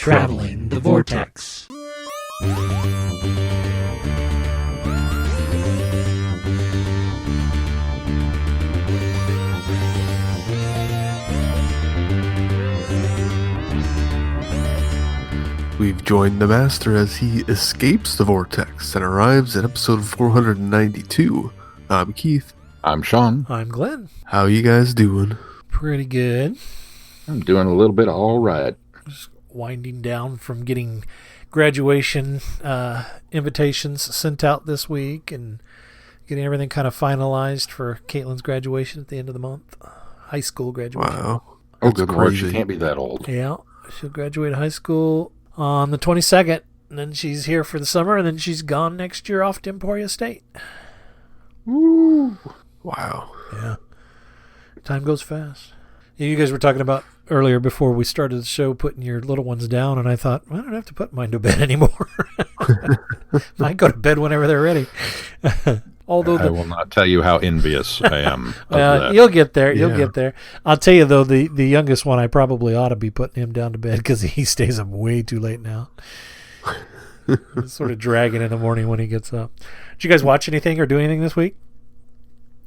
Traveling the Vortex. We've joined the Master as he escapes the Vortex and arrives at episode 492. I'm Keith. I'm Sean. I'm Glenn. How you guys doing? Pretty good. I'm doing a little bit all right. Just winding down from getting graduation invitations sent out this week and getting everything kind of finalized for Caitlin's graduation at the end of the month. High school graduation. Wow. Oh, good Lord, she can't be that old. Yeah, she'll graduate high school on the 22nd, and then she's here for the summer, and then she's gone next year off to Emporia State. Woo. Wow. Yeah. Time goes fast. You guys were talking about earlier before we started the show putting your little ones down, and I thought, well, I don't have to put mine to bed anymore. I go to bed whenever they're ready. Although I will not tell you how envious I am. You'll get there. You'll Yeah. get there. I'll tell you, though, the youngest one, I probably ought to be putting him down to bed because he stays up way too late now. He's sort of dragging in the morning when he gets up. Did you guys watch anything or do anything this week?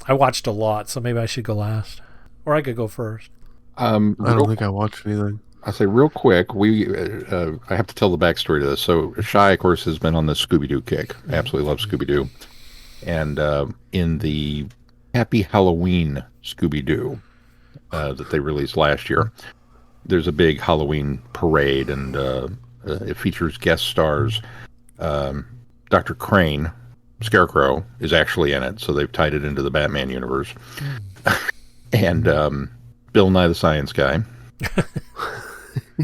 I watched a lot, so maybe I should go last. Or I could go first. I don't think I watched anything. I'll say real quick, I have to tell the backstory to this. So Shai, of course, has been on the Scooby-Doo kick. Absolutely loves Scooby-Doo. And in the Happy Halloween Scooby-Doo that they released last year, there's a big Halloween parade, and it features guest stars. Dr. Crane, Scarecrow, is actually in it, so they've tied it into the Batman universe. And Bill Nye the Science Guy.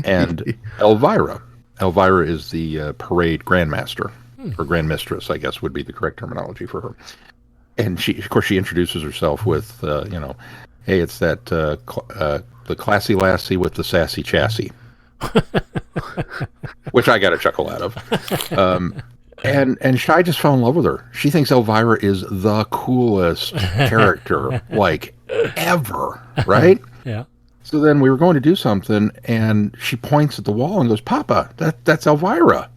And Elvira. Elvira is the parade grandmaster. Or grandmistress, I guess would be the correct terminology for her. And she, of course, she introduces herself with, hey, it's that the classy lassie with the sassy chassis, which I got a chuckle out of. And Shai just fell in love with her. She thinks Elvira is the coolest character, like, ever, right? Yeah. So then we were going to do something, and she points at the wall and goes, "Papa, that's Elvira."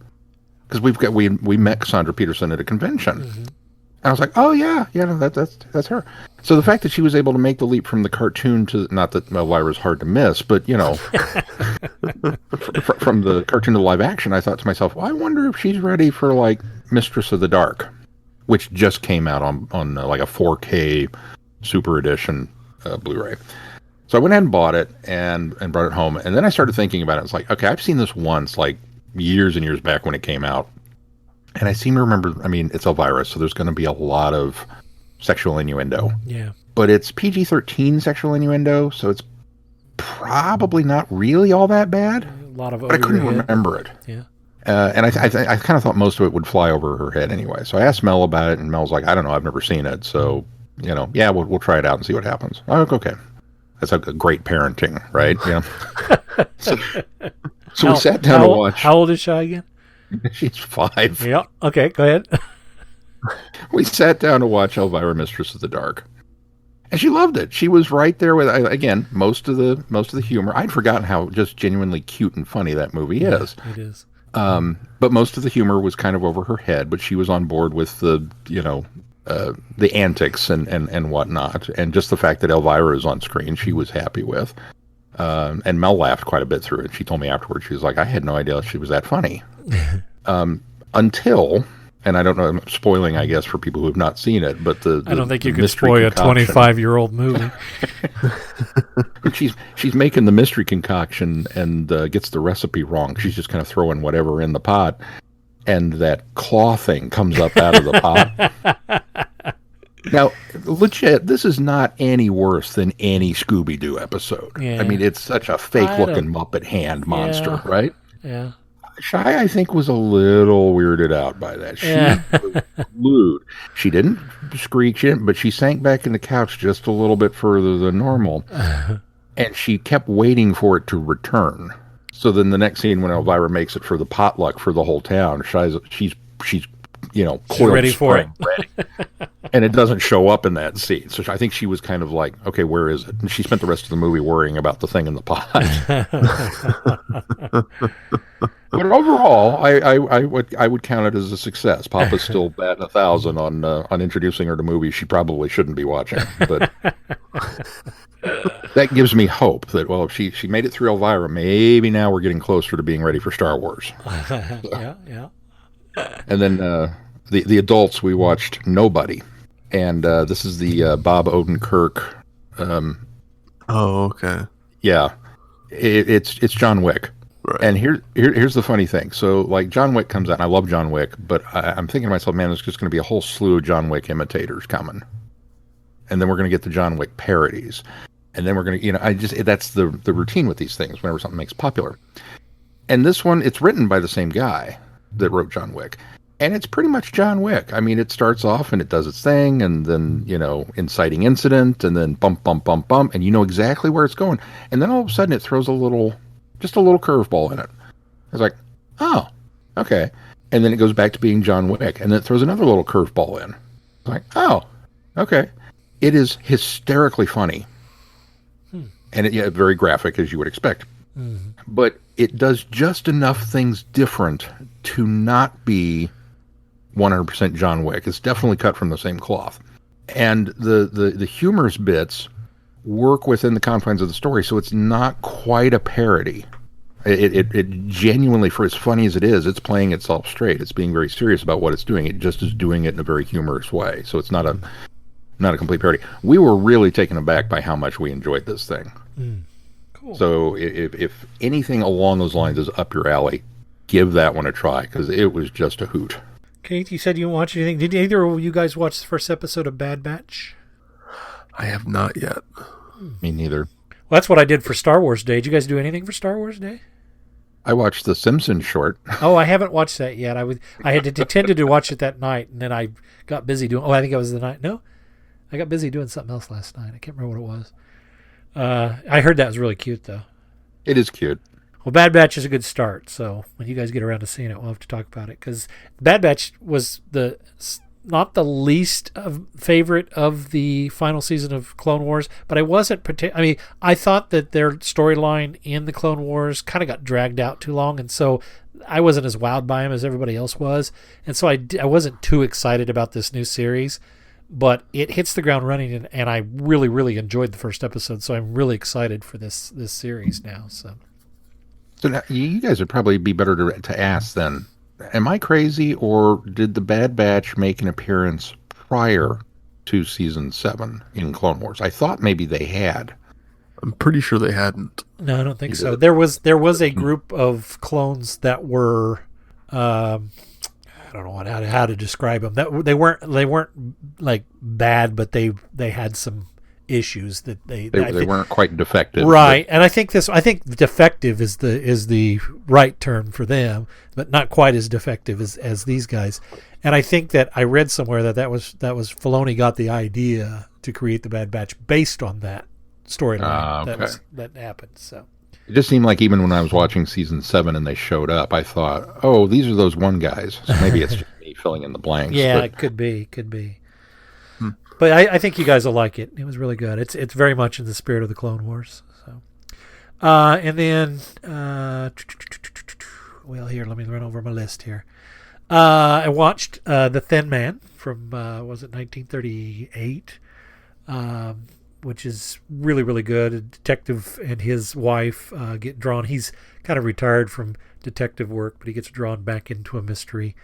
Because we met Cassandra Peterson at a convention, and I was like, "Oh yeah, no, that's her." So the fact that she was able to make the leap from the cartoon to, not that Elvira's hard to miss, but from the cartoon to the live action, I thought to myself, well, I wonder if she's ready for like Mistress of the Dark, which just came out on like a 4K Super Edition Blu-ray. So I went ahead and bought it and brought it home, and then I started thinking about it. It's like, okay, I've seen this once, like years and years back when it came out, and I seem to remember, I mean, it's Elvira, so there's going to be a lot of sexual innuendo. Yeah. But it's PG-13 sexual innuendo, so it's probably not really all that bad. A lot of but I couldn't remember it. Yeah. And I kind of thought most of it would fly over her head anyway. So I asked Mel about it, and Mel's like, I don't know, I've never seen it. So, yeah, we'll try it out and see what happens. I'm like, okay. That's a great parenting, right? Yeah. So we sat down to watch. How old is Shai again? She's 5. Yeah. Okay, go ahead. We sat down to watch Elvira, Mistress of the Dark, and she loved it. She was right there with, again, most of the humor. I'd forgotten how just genuinely cute and funny that movie is. It is. But most of the humor was kind of over her head. But she was on board with the antics and whatnot, and just the fact that Elvira is on screen, she was happy with. And Mel laughed quite a bit through it. She told me afterwards, she was like, I had no idea she was that funny. Until, and I don't know, I'm spoiling, I guess, for people who have not seen it, but I don't think you can spoil a 25-year-old movie. She's making the mystery concoction and gets the recipe wrong. She's just kind of throwing whatever in the pot, and that claw thing comes up out of the pot. Now, legit, this is not any worse than any Scooby-Doo episode. Yeah. I mean, it's such a fake-looking Muppet hand monster, right? Yeah. Shai, I think, was a little weirded out by that. She was glued. She didn't screech in, but she sank back in the couch just a little bit further than normal, and she kept waiting for it to return. So then the next scene, when Elvira makes it for the potluck for the whole town, she's coiled ready for it. Ready. and it doesn't show up in that scene. So I think she was kind of like, okay, where is it? And she spent the rest of the movie worrying about the thing in the pot. But overall, I would count it as a success. Papa's still batting 1,000 on introducing her to movies she probably shouldn't be watching. But that gives me hope that, well, if she made it through Elvira, maybe now we're getting closer to being ready for Star Wars. Yeah. And then the adults, we watched Nobody. And this is the Bob Odenkirk. Oh, okay. Yeah, it's John Wick. Right. And here's the funny thing. So, like, John Wick comes out, and I love John Wick, but I'm thinking to myself, man, there's just going to be a whole slew of John Wick imitators coming. And then we're going to get the John Wick parodies. And then we're going to, that's the routine with these things whenever something makes popular. And this one, it's written by the same guy that wrote John Wick. And it's pretty much John Wick. I mean, it starts off and it does its thing, and then, inciting incident, and then bump, bump, bump, bump, and you know exactly where it's going. And then all of a sudden it throws just a little curveball in it. It's like, oh, okay. And then it goes back to being John Wick, and then it throws another little curveball in. It's like, oh, okay. It is hysterically funny. And very graphic, as you would expect. Mm-hmm. But it does just enough things different to not be 100% John Wick. It's definitely cut from the same cloth. And the humorous bits work within the confines of the story, so it's not quite a parody. It genuinely, for as funny as it is, it's playing itself straight. It's being very serious about what it's doing. It just is doing it in a very humorous way. So it's not a complete parody. We were really taken aback by how much we enjoyed this thing. Cool. So if anything along those lines is up your alley, give that one a try, because it was just a hoot. Kate, you said you didn't watch anything. Did either of you guys watch the first episode of Bad Batch? I have not yet. Me neither. Well, that's what I did for Star Wars Day. Did you guys do anything for Star Wars Day? I watched the Simpsons short. Oh, I haven't watched that yet. I had intended to watch it that night, and then I got busy doing. Oh, I think it was the night. No, I got busy doing something else last night. I can't remember what it was. I heard that was really cute, though. It is cute. Well, Bad Batch is a good start. So when you guys get around to seeing it, we'll have to talk about it, because Bad Batch was not the least favorite of the final season of Clone Wars, but I wasn't I thought that their storyline in the Clone Wars kind of got dragged out too long, and so I wasn't as wowed by him as everybody else was, and so I wasn't too excited about this new series, but it hits the ground running, and I really, really enjoyed the first episode, so I'm really excited for this series now. So now, you guys would probably be better to ask then. Am I crazy, or did the Bad Batch make an appearance prior to Season 7 in Clone Wars? I thought maybe they had. I'm pretty sure they hadn't. No, I don't think so. There was a group of clones that were, I don't know how to describe them. That they weren't like bad, but they had some issues that they weren't quite defective, right? And I think defective is the right term for them, but not quite as defective as these guys. And I think that I read somewhere that was Filoni got the idea to create the Bad Batch based on that storyline that happened. So it just seemed like even when I was watching Season 7 and they showed up, I thought, oh, these are those one guys. So maybe it's just me filling in the blanks. Yeah, it could be. But I think you guys will like it. It was really good. It's very much in the spirit of the Clone Wars. So, and then, well, here, let me run over my list here. I watched The Thin Man from, was it 1938? Which is really, really good. A detective and his wife get drawn. He's kind of retired from detective work, but he gets drawn back into a mystery.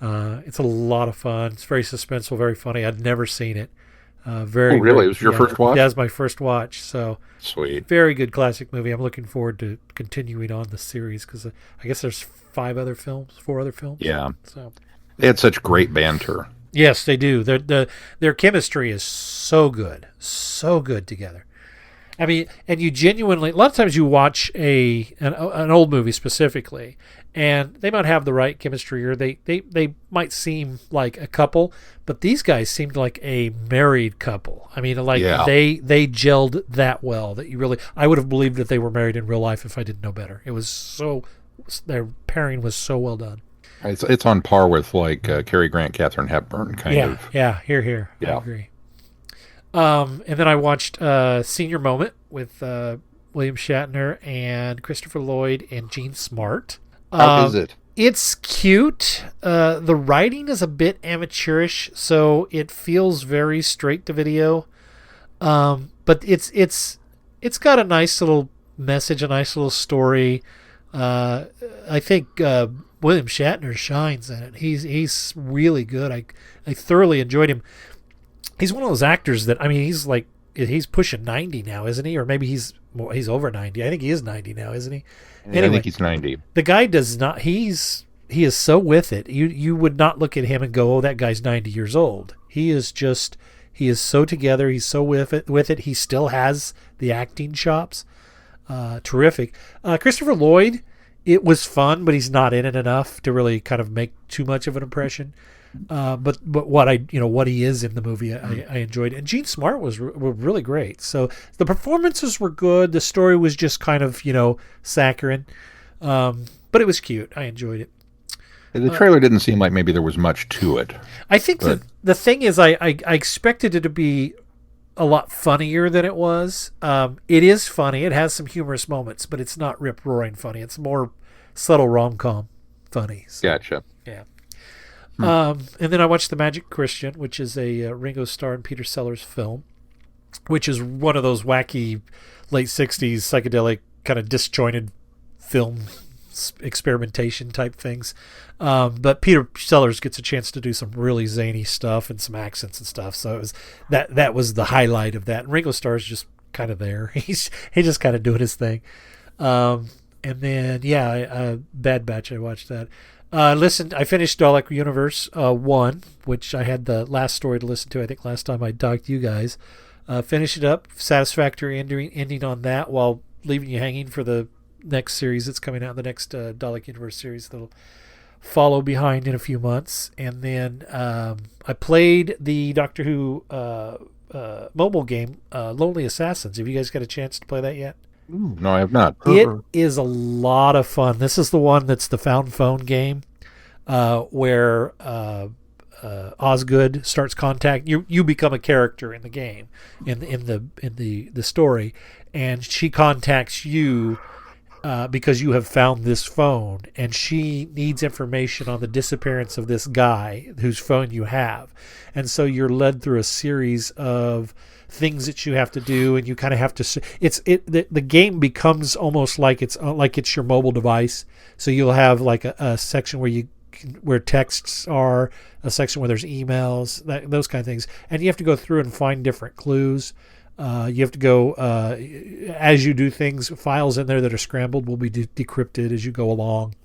It's a lot of fun. It's very suspenseful, very funny. I'd never seen it. Very. Oh, really? It was your first watch? Yeah, it was my first watch. So sweet. Very good classic movie. I'm looking forward to continuing on the series, because I guess there's 4 other films. Yeah. So they had such great banter. Yes, they do. Their chemistry is so good together. I mean, and you genuinely, a lot of times you watch an old movie specifically, and they might have the right chemistry, or they might seem like a couple, but these guys seemed like a married couple. I mean, they gelled that well that I would have believed that they were married in real life if I didn't know better. It was their pairing was so well done. It's on par with like Cary Grant, Katharine Hepburn kind Yeah, of. yeah, here. I Yeah. agree. And then I watched Senior Moment with William Shatner and Christopher Lloyd and Gene Smart. How is it? It's cute. The writing is a bit amateurish, so it feels very straight to video. But it's got a nice little message, a nice little story. I think William Shatner shines in it. He's really good. I thoroughly enjoyed him. He's one of those actors that, I mean, he's pushing 90 now, isn't he? Or maybe he's over 90. I think he is 90 now, isn't he? I think he's 90. The guy does not. He is so with it. You would not look at him and go, "Oh, that guy's 90 years old." He is so together. He's so with it. He still has the acting chops. Terrific. Christopher Lloyd. It was fun, but he's not in it enough to really kind of make too much of an impression. But what he is in the movie, I enjoyed. And Gene Smart were really great. So the performances were good. The story was just kind of saccharine, but it was cute. I enjoyed it. The trailer didn't seem like maybe there was much to it. I think the thing is, I expected it to be a lot funnier than it was. It is funny. It has some humorous moments, but it's not rip roaring funny. It's more subtle rom-com funny. So, Gotcha. yeah. And then I watched The Magic Christian, which is a Ringo Starr and Peter Sellers film, which is one of those wacky late 60s psychedelic kind of disjointed film experimentation type things. But Peter Sellers gets a chance to do some really zany stuff and some accents and stuff. So it was that was the highlight of that. And Ringo Starr's just kind of there. He's just kind of doing his thing. And then Bad Batch, I watched that. I finished Dalek Universe 1, which I had the last story to listen to, I think last time I talked to you guys. Finished it up, satisfactory ending on that, while leaving you hanging for the next series that's coming out, the next Dalek Universe series that'll follow behind in a few months. And then I played the Doctor Who mobile game, Lonely Assassins. Have you guys got a chance to play that yet? Ooh, no, I have not. It is a lot of fun. This is the one that's the found phone game, where Osgood starts contact you become a character in the game, in the story, and she contacts you because you have found this phone, and she needs information on the disappearance of this guy whose phone you have. And so you're led through a series of things that you have to do, and you kind of have to. The game becomes almost like it's your mobile device. So you'll have like a section where texts are, a section where there's emails, those kind of things, and you have to go through and find different clues. You have to go as you do things. Files in there that are scrambled will be decrypted as you go along.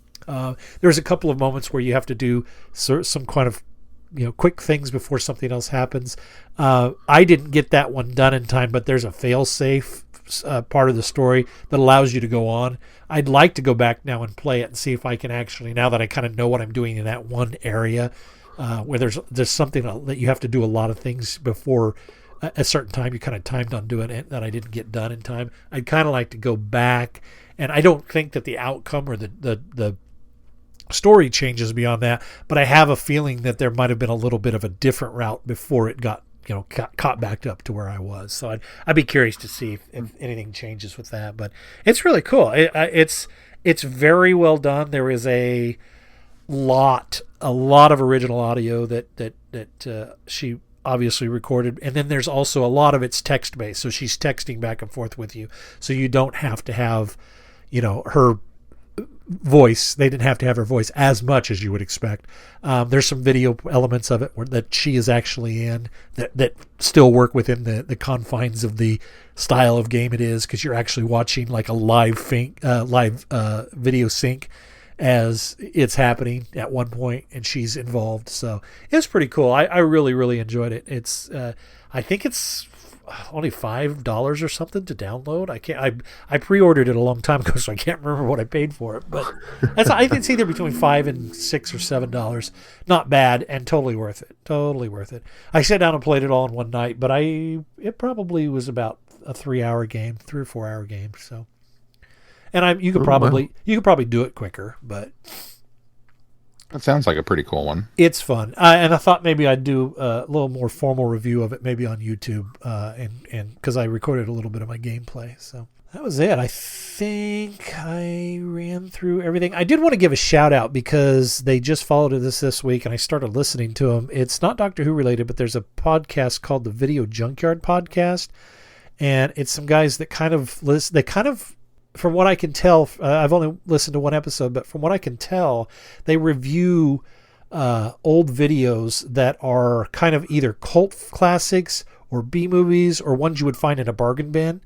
There's a couple of moments where you have to do some kind of quick things before something else happens. I didn't get that one done in time, but there's a fail-safe part of the story that allows you to go on. I'd like to go back now and play it and see if I can actually, now that I kind of know what I'm doing in that one area, where there's something that you have to do a lot of things before a certain time. You kind of timed on doing it that I didn't get done in time. I'd kind of like to go back, and I don't think that the outcome or the story changes beyond that, but I have a feeling that there might have been a little bit of a different route before it got caught back up to where I was. So I'd be curious to see if anything changes with that. But it's really cool. It's very well done. There is a lot of original audio that she obviously recorded, and then there's also a lot of it's text based. So she's texting back and forth with you, so you don't have to have her voice. They didn't have to have her voice as much as you would expect. There's some video elements of it that she is actually in that still work within the confines of the style of game it is, because you're actually watching like a live video sync as it's happening at one point, and she's involved. So it's pretty cool. I really, really enjoyed it. It's I think it's only $5 or something to download. I pre-ordered it a long time ago, so I can't remember what I paid for it. But I think it's either between $5 and $6 or $7. Not bad, and totally worth it. Totally worth it. I sat down and played it all in one night, but it probably was about a 3 or 4 hour game. So, and you could probably do it quicker, but That sounds like a pretty cool one. It's fun, and I thought maybe I'd do a little more formal review of it, maybe on YouTube, and because I recorded a little bit of my gameplay. So that was it. I think I ran through everything. I did want to give a shout out because they just followed this week, and I started listening to them. It's not Doctor Who related, but there's a podcast called the Video Junkyard Podcast, and it's some guys that kind of list. They kind of, from what I can tell, I've only listened to one episode, but from what I can tell, they review old videos that are kind of either cult classics or B movies or ones you would find in a bargain bin.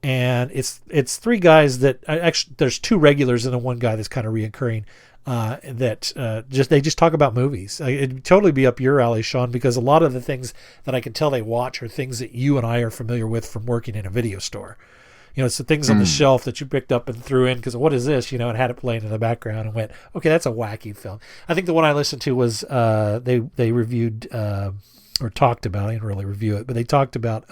And it's three guys that actually, there's two regulars and then one guy that's kind of reoccurring. They just talk about movies. It'd totally be up your alley, Sean, because a lot of the things that I can tell they watch are things that you and I are familiar with from working in a video store. You know, it's the things on the shelf that you picked up and threw in because what is this? You know, and had it playing in the background and went, okay, that's a wacky film. I think the one I listened to was they reviewed or talked about. I didn't really review it, but they talked about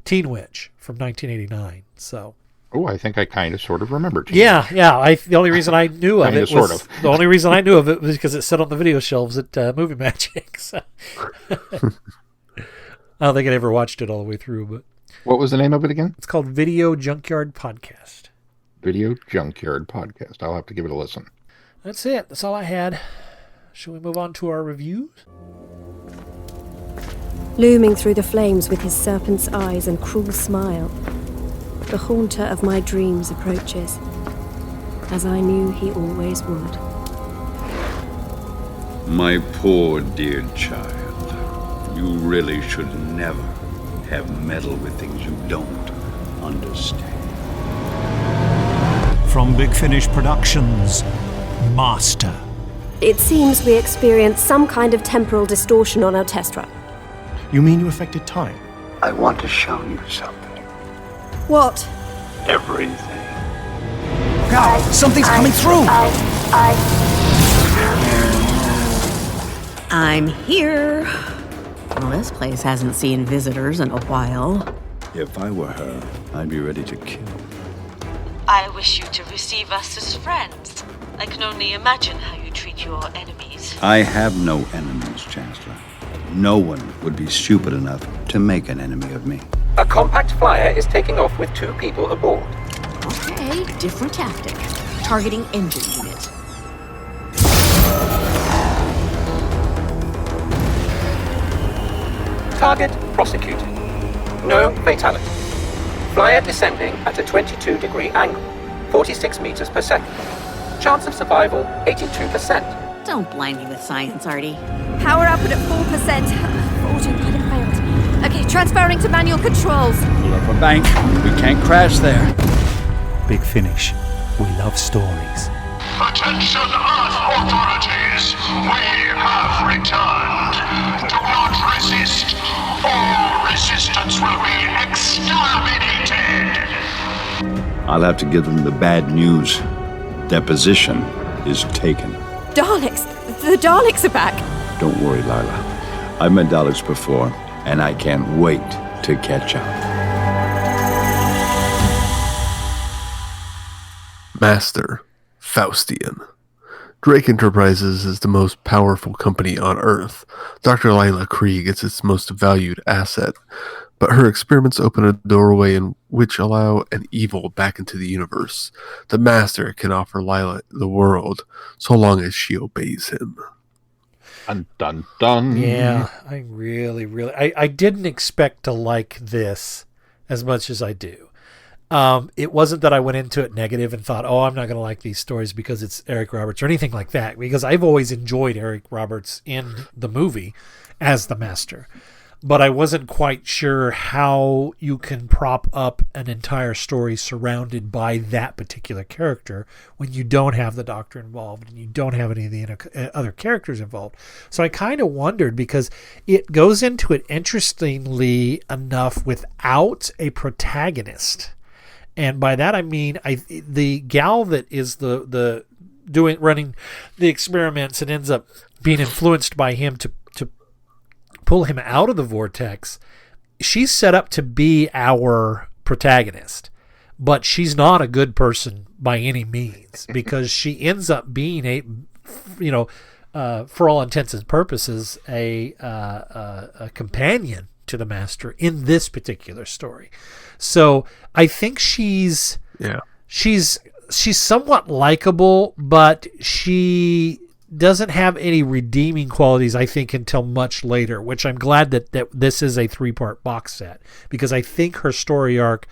Teen Witch from 1989. So. Oh, I think I kind of sort of remember Teen Witch. Yeah. The only reason I knew of it was the only reason I knew of it was because it sat on the video shelves at Movie Magic. So. I don't think I ever watched it all the way through, but. What was the name of it again? It's called Video Junkyard Podcast. Video Junkyard Podcast. I'll have to give it a listen. That's it. That's all I had. Shall we move on to our reviews? Looming through the flames with his serpent's eyes and cruel smile, the haunter of my dreams approaches, as I knew he always would. My poor dear child, you really should never have meddled with things you don't understand. From Big Finish Productions, Master. It seems we experienced some kind of temporal distortion on our test run. You mean you affected time? I want to show you something. What? Everything. God, something's coming through! I'm here. Well, this place hasn't seen visitors in a while. If I were her, I'd be ready to kill. I wish you to receive us as friends. I can only imagine how you treat your enemies. I have no enemies, Chancellor. No one would be stupid enough to make an enemy of me. A compact flyer is taking off with 2 people aboard. Okay, different tactic. Targeting engine unit. Target prosecuted. No fatality. Flyer descending at a 22-degree angle, 46 meters per second. Chance of survival, 82%. Don't blind me with science, Artie. Power output at 4%. Autopilot failed. Okay, transferring to manual controls. Pull up a bank. We can't crash there. Big Finish. We love stories. Attention Earth authorities! We have returned. Do not resist. All resistance will be exterminated. I'll have to give them the bad news. Deposition is taken. Daleks! The Daleks are back! Don't worry, Lila. I've met Daleks before, and I can't wait to catch up. Master Faustian. Drake Enterprises is the most powerful company on Earth. Dr. Lila Krieg is its most valued asset, but her experiments open a doorway in which allow an evil back into the universe. The Master can offer Lila the world, so long as she obeys him. Dun, dun, dun. Yeah, I didn't expect to like this as much as I do. It wasn't that I went into it negative and thought, oh, I'm not going to like these stories because it's Eric Roberts or anything like that, because I've always enjoyed Eric Roberts in the movie as the Master. But I wasn't quite sure how you can prop up an entire story surrounded by that particular character when you don't have the Doctor involved and you don't have any of the other characters involved. So I kind of wondered, because it goes into it interestingly enough without a protagonist. And by that I mean the gal that is the running the experiments and ends up being influenced by him to pull him out of the vortex. She's set up to be our protagonist, but she's not a good person by any means, because she ends up being for all intents and purposes, a companion to the Master in this particular story. So I think she's somewhat likable, but she doesn't have any redeeming qualities, I think, until much later, which I'm glad that this is a 3-part box set, because I think her story arc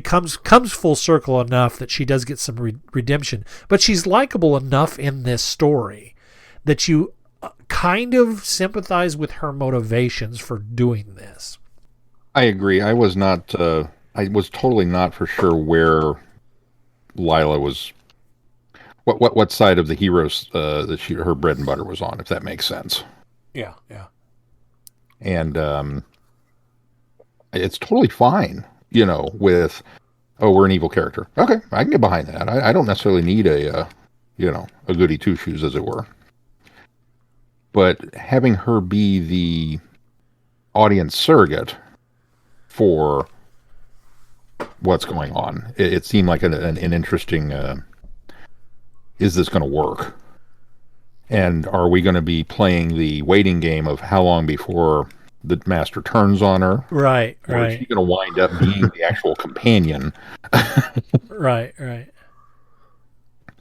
comes full circle enough that she does get some redemption. But she's likable enough in this story that you kind of sympathize with her motivations for doing this. I agree. I was totally not for sure where Lila was, what side of the heroes that her bread and butter was on, if that makes sense. Yeah. And it's totally fine, with, we're an evil character. Okay, I can get behind that. I don't necessarily need a goody two shoes, as it were. But having her be the audience surrogate for what's going on, it seemed like an interesting. Is this going to work? And are we going to be playing the waiting game of how long before the Master turns on her? Right. Or is she going to wind up being the actual companion? Right.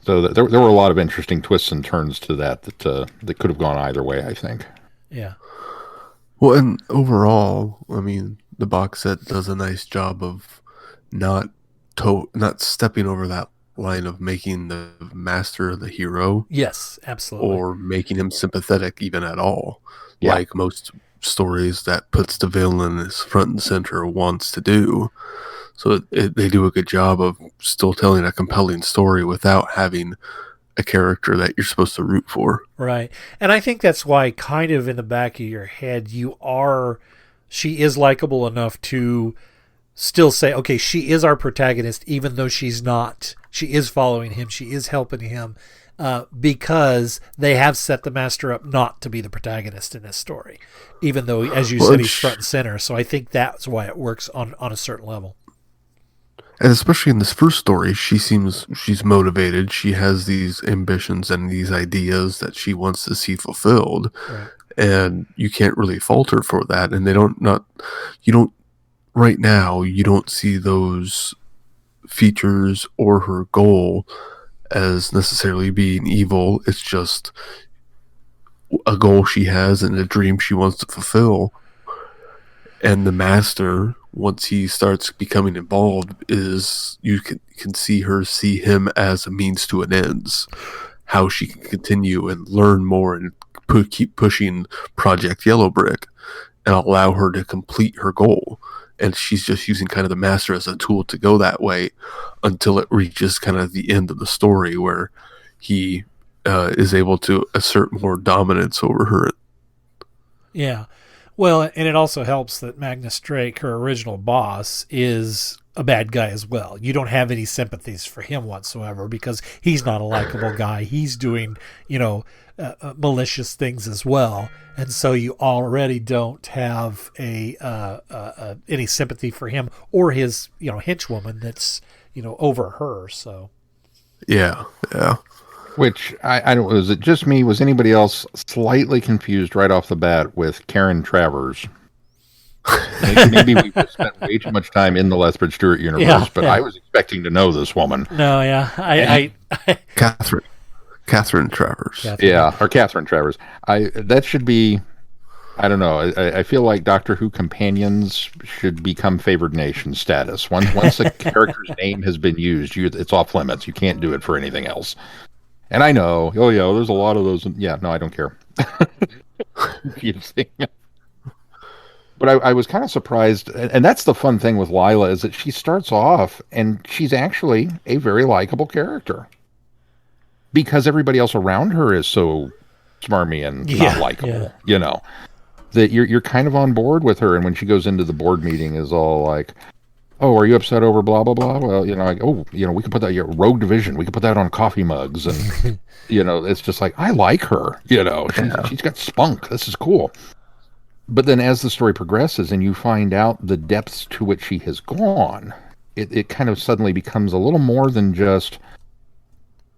So there were a lot of interesting twists and turns to that could have gone either way, I think. Yeah. Well, and overall, I mean, the box set does a nice job of not stepping over that line of making the Master the hero. Yes, absolutely. Or making him sympathetic even at all. Yeah. Like most stories that puts the villain as front and center wants to do. So they do a good job of still telling a compelling story without having a character that you're supposed to root for. Right. And I think that's why kind of in the back of your head, she is likable enough to still say, okay, she is our protagonist, even though she's not. She is following him. She is helping him because they have set the Master up not to be the protagonist in this story, even though, as you said, he's front and center. So I think that's why it works on a certain level. And especially in this first story, she's motivated. She has these ambitions and these ideas that she wants to see fulfilled. Right. And you can't really fault her for that. And right now, you don't see those features or her goal as necessarily being evil. It's just a goal she has and a dream she wants to fulfill. And the Master, once he starts becoming involved, you can see him as a means to an end. How she can continue and learn more and keep pushing Project Yellow Brick and allow her to complete her goal. And she's just using kind of the Master as a tool to go that way until it reaches kind of the end of the story where he is able to assert more dominance over her. Yeah. Well, and it also helps that Magnus Drake, her original boss, is a bad guy as well. You don't have any sympathies for him whatsoever because he's not a likable guy. He's doing, malicious things as well. And so you already don't have any sympathy for him or his, henchwoman that's, over her. So. Yeah. Which, I don't, was it just me? Was anybody else slightly confused right off the bat with Karen Travers? Maybe we spent way too much time in the Lethbridge Stewart universe, but I was expecting to know this woman. No, yeah. I Catherine Travers. Yeah, or Catherine Travers. That should be, I don't know. I feel like Doctor Who companions should become favored nation status. Once a character's name has been used, it's off limits. You can't do it for anything else. And I know, there's a lot of those. Yeah, no, I don't care. But I was kind of surprised, and that's the fun thing with Lila, is that she starts off, and she's actually a very likable character. Because everybody else around her is so smarmy and not likable, that you're kind of on board with her. And when she goes into the board meeting, is all like, "Oh, are you upset over blah blah blah?" Well, we can put that Rogue Division. We can put that on coffee mugs, and it's just like, I like her. She's got spunk. This is cool. But then, as the story progresses, and you find out the depths to which she has gone, it kind of suddenly becomes a little more than just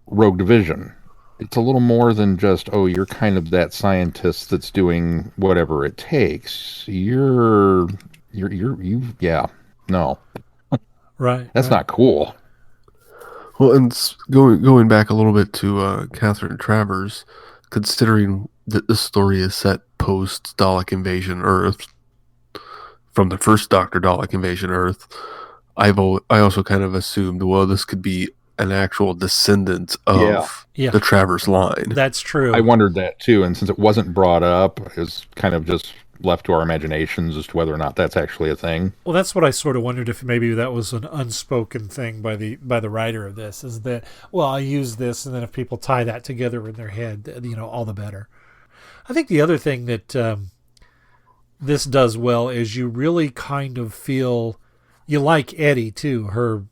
Rogue Division. it's a little more than just, oh, you're kind of that scientist that's doing whatever it takes. Yeah, no, Right. that's right. not cool. Well, and going back a little bit to Catherine Travers, considering that this story is set post Dalek invasion Earth, from the first Doctor Dalek invasion Earth, I also kind of assumed, well, this could be an actual descendant of Yeah. the Travers line. That's true. I wondered that too, and since it wasn't brought up, it was kind of just left to our imaginations as to whether or not that's actually a thing. Well, that's what I sort of wondered, if maybe that was an unspoken thing by the writer of this, is that, well, I use this, and then if people tie that together in their head, all the better. I think the other thing that this does well is you really kind of feel you like Eddie too, her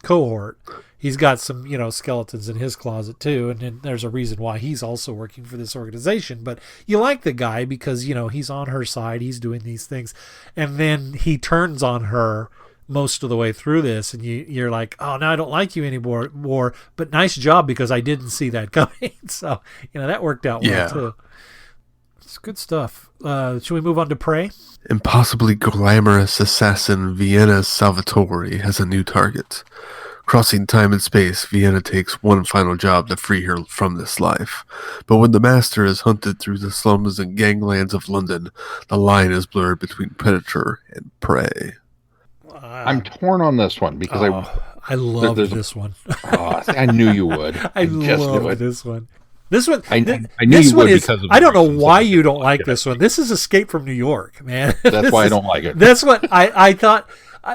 cohort. He's got some, skeletons in his closet too, and then there's a reason why he's also working for this organization. But you like the guy because, he's on her side, he's doing these things, and then he turns on her most of the way through this, and you're like, oh, no, I don't like you anymore. But nice job, because I didn't see that coming. So, that worked out well too. It's good stuff. Should we move on to Prey? Impossibly glamorous assassin Vienna Salvatore has a new target. Crossing time and space, Vienna takes one final job to free her from this life. But when the master is hunted through the slums and ganglands of London, the line is blurred between predator and prey. I'm torn on this one because I love this one. I knew you would. I love this one. This one, I knew this you one would is. because of I don't know reasons why that you don't like like this one. This is Escape from New York, man. That's why I don't like it. That's what I thought,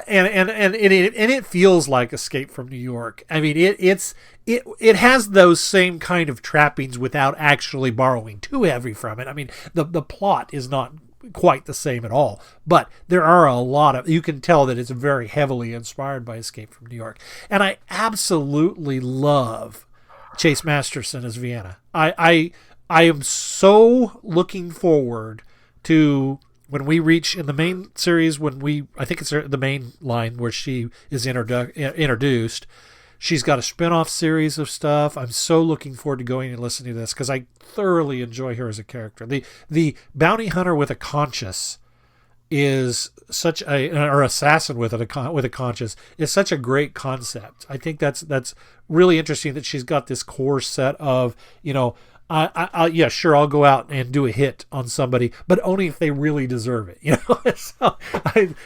and it feels like Escape from New York. I mean, it has those same kind of trappings without actually borrowing too heavy from it. I mean, the plot is not quite the same at all, but there are a lot of, you can tell that it's very heavily inspired by Escape from New York, and I absolutely love Chase Masterson as Vienna. I am so looking forward to when we reach in the main series, I think it's the main line where she is introduced. She's got a spin-off series of stuff. I'm so looking forward to going and listening to this because I thoroughly enjoy her as a character. The bounty hunter with a conscience is such or assassin with a conscience is such a great concept. I think that's really interesting that she's got this core set of, yeah, sure, I'll go out and do a hit on somebody, but only if they really deserve it. So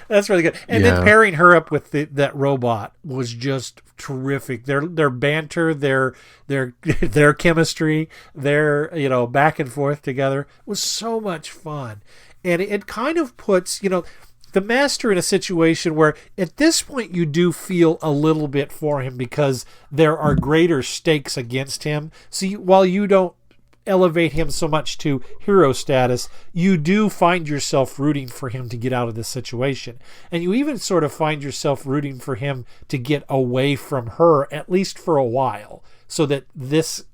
that's really good. And then pairing her up with that robot was just terrific. Their banter, their chemistry, their back and forth together was so much fun. And it kind of puts, the master in a situation where at this point you do feel a little bit for him because there are greater stakes against him. So while you don't elevate him so much to hero status, you do find yourself rooting for him to get out of this situation. And you even sort of find yourself rooting for him to get away from her, at least for a while, so that this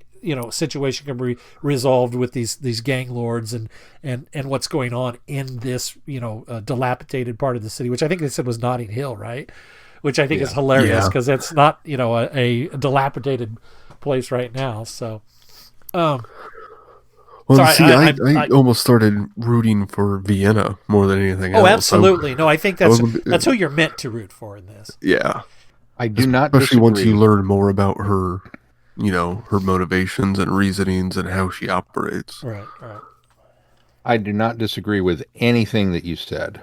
situation can be resolved with these gang lords and what's going on in this dilapidated part of the city, which I think they said was Notting Hill, right? Which I think is hilarious because that's not a dilapidated place right now. So well, sorry, see, I almost started rooting for Vienna more than anything else. Oh, absolutely. No, I think that's who you're meant to root for in this. Yeah. I do not Especially disagree. once you learn more about her, her motivations and reasonings and how she operates. Right. I do not disagree with anything that you said,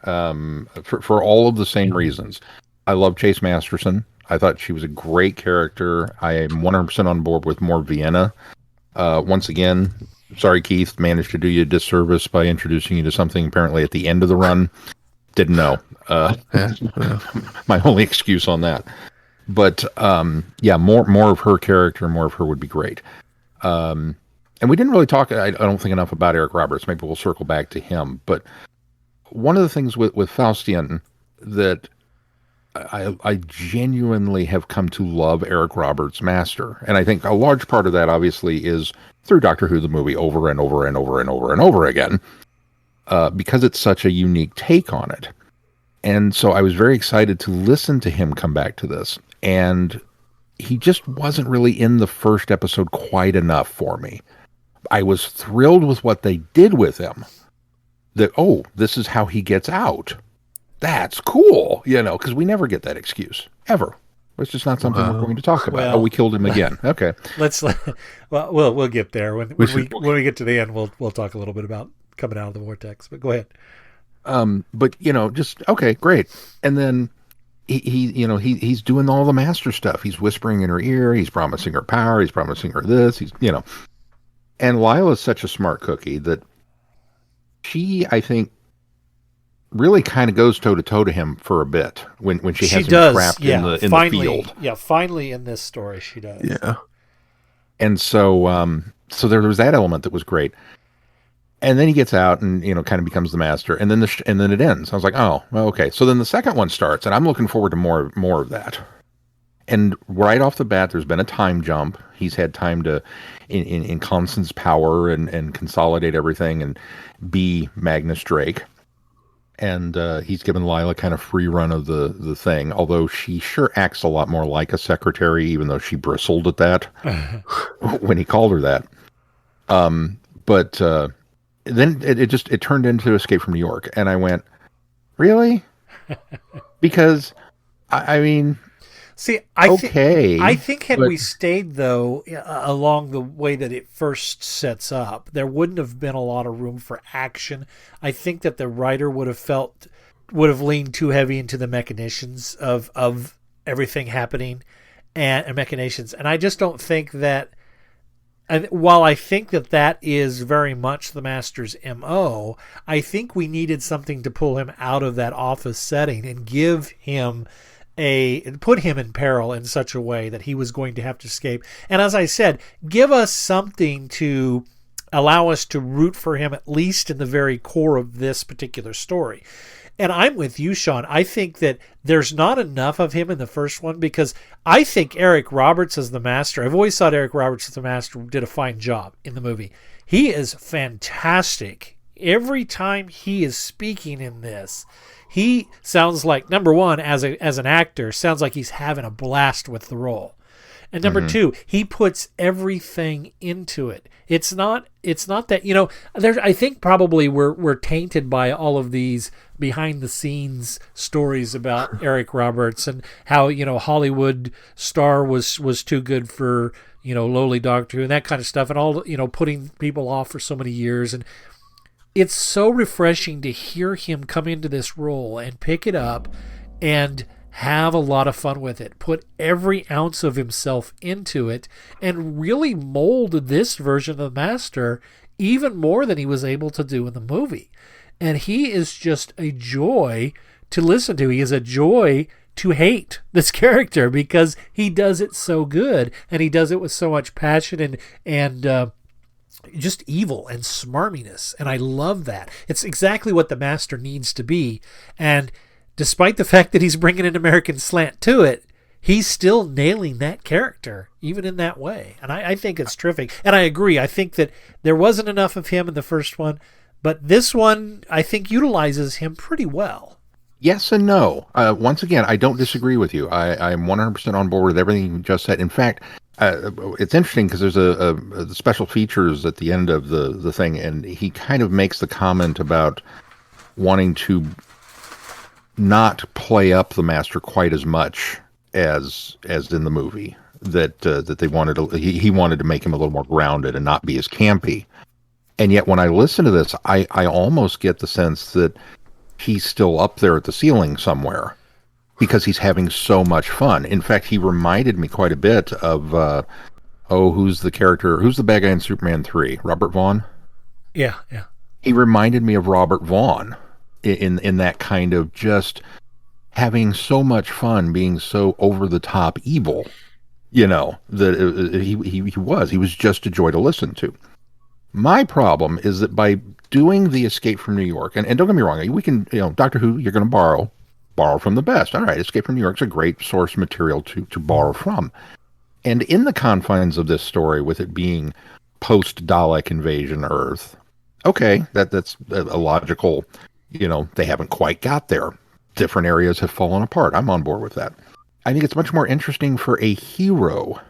for all of the same reasons. I love Chase Masterson. I thought she was a great character. I am 100% on board with more Vienna. Once again, sorry, Keith, managed to do you a disservice by introducing you to something apparently at the end of the run. Didn't know. My only excuse on that. But more of her character, more of her would be great. And we didn't really talk, I don't think, enough about Eric Roberts. Maybe we'll circle back to him. But one of the things with Faustian that I genuinely have come to love Eric Roberts' Master. And I think a large part of that, obviously, is through Doctor Who, the movie, over and over and over and over and over again, because it's such a unique take on it. And so I was very excited to listen to him come back to this. And he just wasn't really in the first episode quite enough for me. I was thrilled with what they did with him. That, oh, this is how he gets out. That's cool, because we never get that excuse, ever. It's just not something we're going to talk about. Well, we killed him again. Okay. We'll get there. When we get to the end, we'll talk a little bit about coming out of the vortex, but go ahead. But, just, okay, great. And then he's doing all the master stuff. He's whispering in her ear. He's promising her power. He's promising her this. And Lila's such a smart cookie that she, I think, really kind of goes toe-to-toe to him for a bit when she has him trapped in the field. Yeah, finally in this story she does. Yeah. And so there was that element that was great. And then he gets out and, kind of becomes the master. And then and then it ends. I was like, oh, well, okay. So then the second one starts, and I'm looking forward to more of that. And right off the bat, there's been a time jump. He's had time to, in Constance's power and consolidate everything and be Magnus Drake. And he's given Lila kind of free run of the thing, although she sure acts a lot more like a secretary, even though she bristled at that when he called her that. But then it turned into Escape from New York, and I went, really? Because I mean, see, I think had we stayed though along the way that it first sets up, there wouldn't have been a lot of room for action. I think that the writer would have leaned too heavy into the machinations of everything happening and machinations, and I just don't think that. And while I think that is very much the Master's MO, I think we needed something to pull him out of that office setting and give him put him in peril in such a way that he was going to have to escape. And as I said, give us something to allow us to root for him, at least in the very core of this particular story. And I'm with you, Sean. I think that there's not enough of him in the first one because I think Eric Roberts as the Master, I've always thought Eric Roberts as the Master did a fine job in the movie. He is fantastic. Every time he is speaking in this, he sounds like, number one, as an actor, sounds like he's having a blast with the role. And number two, he puts everything into it. It's not that, I think probably we're tainted by all of these behind the scenes stories about Eric Roberts and how, Hollywood star was too good for, lowly Doctor Who and that kind of stuff and all, putting people off for so many years. And it's so refreshing to hear him come into this role and pick it up and have a lot of fun with it, put every ounce of himself into it, and really mold this version of the Master even more than he was able to do in the movie. And he is just a joy to listen to. He is a joy to hate, this character, because he does it so good, and he does it with so much passion and just evil and smarminess. And I love that. It's exactly what the Master needs to be. And despite the fact that he's bringing an American slant to it, he's still nailing that character, even in that way. And I think it's terrific. And I agree. I think that there wasn't enough of him in the first one, but this one, I think, utilizes him pretty well. Yes and no. Once again, I don't disagree with you. I'm 100% on board with everything you just said. In fact, it's interesting because there's a special features at the end of the thing, and he kind of makes the comment about wanting to not play up the Master quite as much as in the movie. That they wanted to, he wanted to make him a little more grounded and not be as campy. And yet when I listen to this, I almost get the sense that he's still up there at the ceiling somewhere because he's having so much fun. In fact, he reminded me quite a bit of who's the bad guy in Superman 3? Robert Vaughn? Yeah. He reminded me of Robert Vaughn in that kind of just having so much fun, being so over the top evil, that he was just a joy to listen to. My problem is that by doing the Escape from New York, and don't get me wrong, we can, Doctor Who, you're going to borrow from the best. All right, Escape from New York's a great source material to borrow from. And in the confines of this story, with it being post-Dalek invasion Earth, okay, that's a logical, they haven't quite got there. Different areas have fallen apart. I'm on board with that. I think it's much more interesting for a hero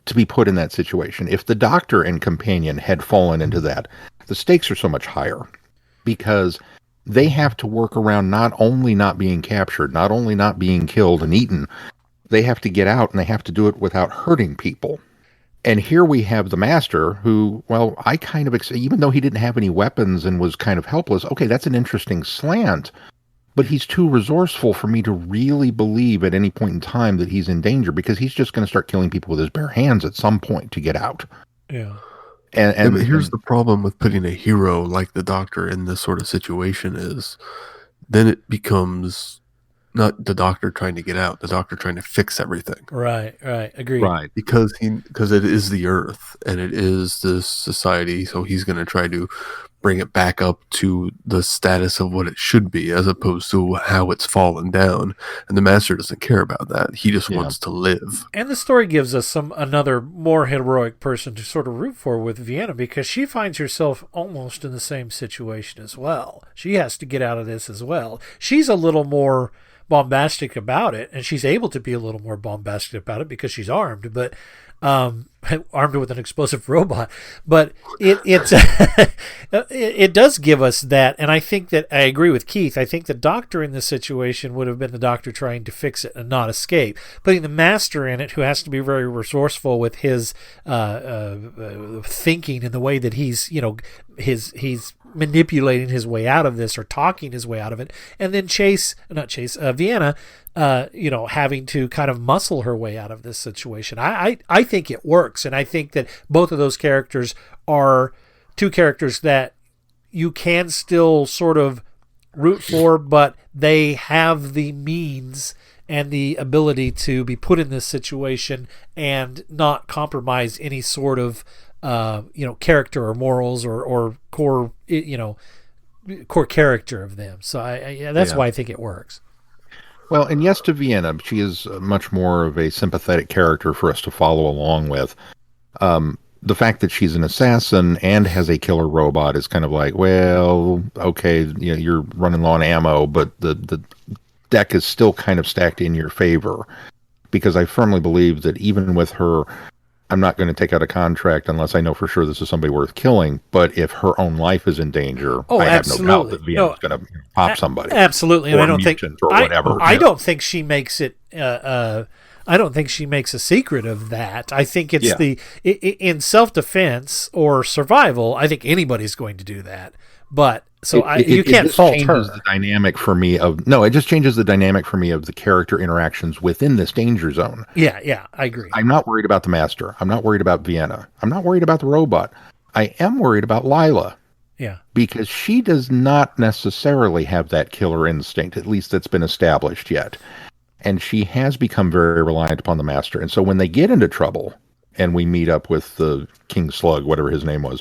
to be put in that situation. If the Doctor and companion had fallen into that, the stakes are so much higher because they have to work around not only not being captured, not only not being killed and eaten, they have to get out and they have to do it without hurting people. And here we have the Master who, well, I kind of, even though he didn't have any weapons and was kind of helpless, okay, that's an interesting slant, but he's too resourceful for me to really believe at any point in time that he's in danger because he's just going to start killing people with his bare hands at some point to get out. Yeah. And here's the problem with putting a hero like the Doctor in this sort of situation is then it becomes not the Doctor trying to get out, the Doctor trying to fix everything. Right. Agreed. Right. Because it is the Earth and it is this society, so he's going to try to bring it back up to the status of what it should be as opposed to how it's fallen down. And the Master doesn't care about that. He just wants to live. And the story gives us another more heroic person to sort of root for with Vienna because she finds herself almost in the same situation as well. She has to get out of this as well. She's a little more bombastic about it, and she's able to be a little more bombastic about it because she's armed, but armed with an explosive robot. But it does give us that, and I think that I agree with Keith. I think the Doctor in this situation would have been the Doctor trying to fix it and not escape. Putting the Master in it, who has to be very resourceful with his thinking and the way that he's manipulating his way out of this or talking his way out of it, and then Vienna having to kind of muscle her way out of this situation. I think it works, and I think that both of those characters are two characters that you can still sort of root for, but they have the means and the ability to be put in this situation and not compromise any sort of character or morals or core character of them. So that's why I think it works. Well, and yes to Vienna, she is much more of a sympathetic character for us to follow along with. The fact that she's an assassin and has a killer robot is kind of like, well, okay, you're running low on ammo, but the deck is still kind of stacked in your favor, because I firmly believe that even with her, I'm not going to take out a contract unless I know for sure this is somebody worth killing. But if her own life is in danger, I have no doubt that Vienna's going to pop somebody. Absolutely, and I don't think or whatever. I don't think she makes it. I don't think she makes a secret of that. I think it's in self-defense or survival. I think anybody's going to do that, but. So you can't fault her. The dynamic for me it just changes the dynamic for me of the character interactions within this danger zone. Yeah, I agree. I'm not worried about the Master. I'm not worried about Vienna. I'm not worried about the robot. I am worried about Lila. Yeah. Because she does not necessarily have that killer instinct, at least that's been established yet. And she has become very reliant upon the Master. And so when they get into trouble and we meet up with the King Slug, whatever his name was,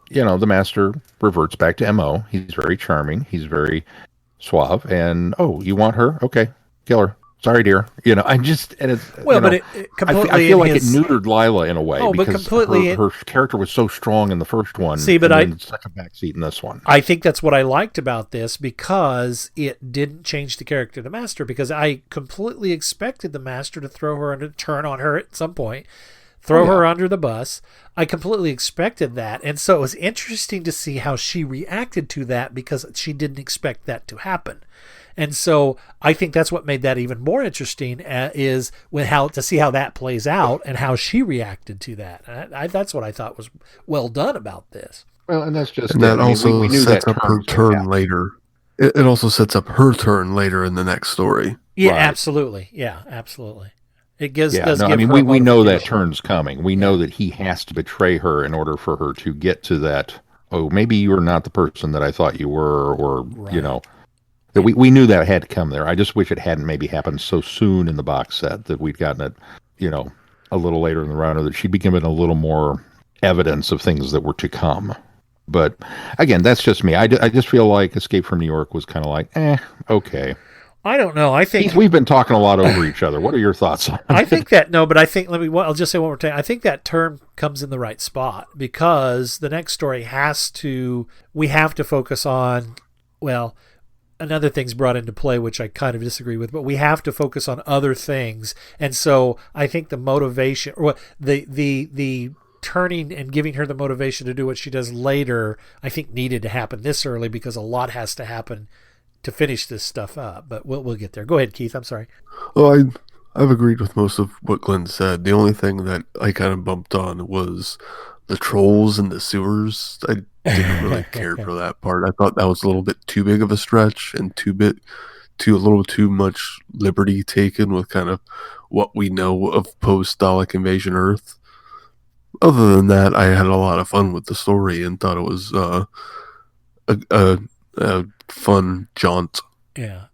the Master reverts back to MO. He's very charming. He's very suave. And, you want her? Okay, kill her. Sorry, dear. I feel like it neutered Lila in a way because her character was so strong in the first one. See, but such a backseat in this one. I think that's what I liked about this because it didn't change the character of the Master, because I completely expected the Master to turn on her at some point. Throw her under the bus. I completely expected that. And so it was interesting to see how she reacted to that because she didn't expect that to happen. And so I think that's what made that even more interesting is to see how that plays out and how she reacted to that. That's what I thought was well done about this. Well, and that's just... And that also sets up her turn later. It also sets up her turn later in the next story. Yeah, right. Absolutely. Yeah, absolutely. It gives. We know that turn's coming. We know that he has to betray her in order for her to get to that. Oh, maybe you were not the person that I thought you were, or that we knew that had to come there. I just wish it hadn't maybe happened so soon in the box set, that we'd gotten it, a little later in the run, or that she'd be given a little more evidence of things that were to come. But again, that's just me. I just feel like Escape from New York was kind of like, okay. I don't know. I think we've been talking a lot over each other. What are your thoughts on it? I think that I'll just say one more time. I think that term comes in the right spot because the next story we have to focus on, another thing's brought into play, which I kind of disagree with, but we have to focus on other things. And so I think the motivation, or the turning and giving her the motivation to do what she does later, I think needed to happen this early, because a lot has to happen to finish this stuff up. But we'll get there. Go ahead, Keith. I'm sorry. Well, I've agreed with most of what Glenn said. The only thing that I kind of bumped on was the trolls in the sewers. I didn't really care for that part. I thought that was a little bit too big of a stretch and a little too much liberty taken with kind of what we know of post-Dalek invasion Earth. Other than that, I had a lot of fun with the story and thought it was a fun jaunt. Yeah.